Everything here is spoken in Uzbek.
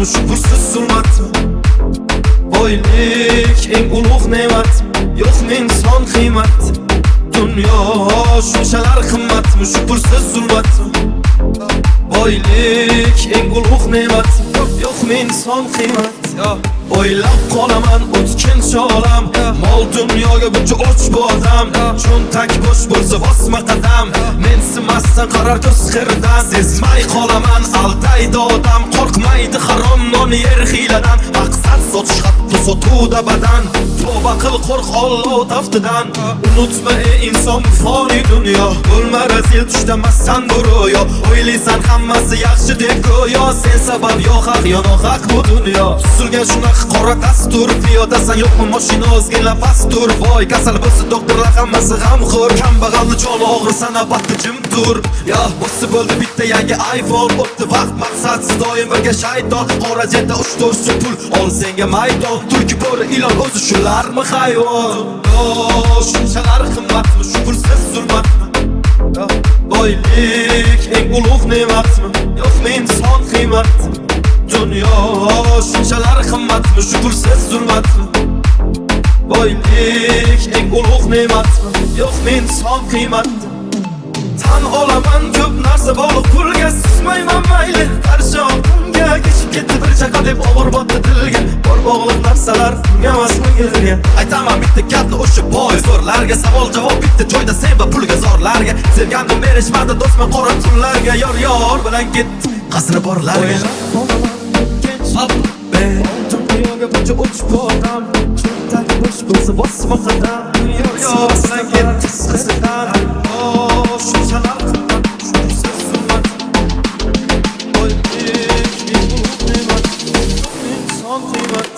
qimmatmi, shukursiz zulmatmi? Boylik eng ulug' ne'matmi, yo'qmi inson qiymat? Dunyo shunchalar qimmatmi, shukursiz zulmatmi? Boylik eng ulug' ne'matmi, yo'qmi inson qiymat? O'ylab qolaman o'tkinchi olam, mol dunyoga buncha och bu odam. Cho'ntak bo'sh bo'lsa bosma qadam, mensimasdan qarar ko'z qirdan. Sezmay qolaman aldaydi odam, qo'rqmaydi harom non yer hiyladan. Maqsad sotish hatto sotuvda badan, tavba qil qo'rq Alloh taftidan. Unutma ey inson foni dunyo, bo'lma razil tushdamassan bu ro'yo. O'ylaysan hammasi yaxshi deb go'yo, sen sabab yo haq yo nohaq bu dunyo. Tuzilgan shunaqa qora dastur, piyodasan yo'qmi mashina o'zgina pastur. Voy kasal bo'lsa doktorlar hammasi g'amxo'r, kambag'alni joni og'risa navbatda jim tur. Ya bo'lsa bo'ldi bitta yangi iPhone, o'tdi vaqt maqsadsiz doim birga shayton. Qora jenda uch-to'rtchi pul ol senga maydon, tulki bo'ri ilon o'zi shularmi hayvon? Shunchalar qimmatmi, shukursiz zulmatmi? Boylik eng ulug' ne'matmi, yo'qmi inson qiymat? Dunyo shunchalar qimmatmi, shukursiz zulmatmi? Boylik eng ulug' ne'matmi, yo'qmi inson qiymat? Tan olaman ko'p narsa bog'liq pulga, susmayman mayli qarshi oqimga. Kechib ketdi bir chaqa deb og'ir botdi dilga, bor bog'liq narsalar pulga emasmi kelgan. Aytaman bitta gapni o'sha boyzorlarga, savol javob bitta joyda sen va pulga zorlarga. Sevgandim berishmadi do'stman qora tunlarga, yor bilan ketdi qasri borlarga. Dunyoga buncha o'ch boram, cho'ntak bo'sh bo'lsa bosma qadam. Yor bilan ketdi qasridan. Shunchalar qimmat, shukursiz zulmat. Boylik eng ulug' ne'mat, inson qiymat.